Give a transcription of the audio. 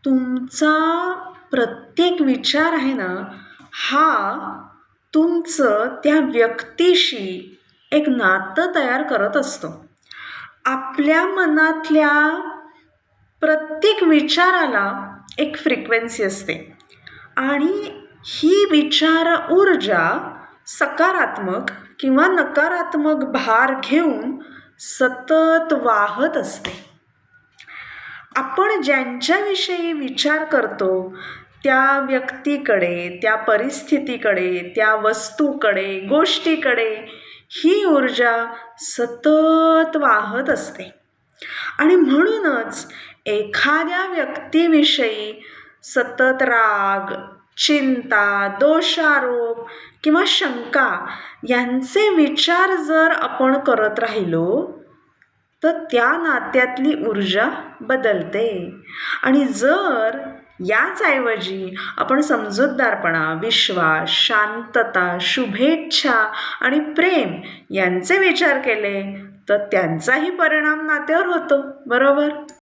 तुमचा प्रत्येक विचार आहे ना, हा तुमचं त्या व्यक्तीशी एक नातं तयार करत असतो. आपल्या मनातल्या प्रत्येक विचाराला एक फ्रिक्वेन्सी असते आणि ही विचार ऊर्जा सकारात्मक किंवा नकारात्मक भार घेऊन सतत वाहत असते. आपण ज्यांच्याविषयी विचार करतो त्या व्यक्तीकडे, त्या परिस्थितीकडे, त्या वस्तूकडे, गोष्टीकडे ही ऊर्जा सतत वाहत असते. आणि म्हणूनच एखाद्या व्यक्तीविषयी सतत राग, चिंता, दोषारोप किंवा शंका यांचे विचार जर आपण करत राहिलो तर त्या नात्यातली ऊर्जा बदलते. आणि जर याचऐवजी आपण समजूतदारपणा, विश्वास, शांतता, शुभेच्छा आणि प्रेम यांचे विचार केले तर त्यांचाही परिणाम नात्यावर होतो. बरोबर?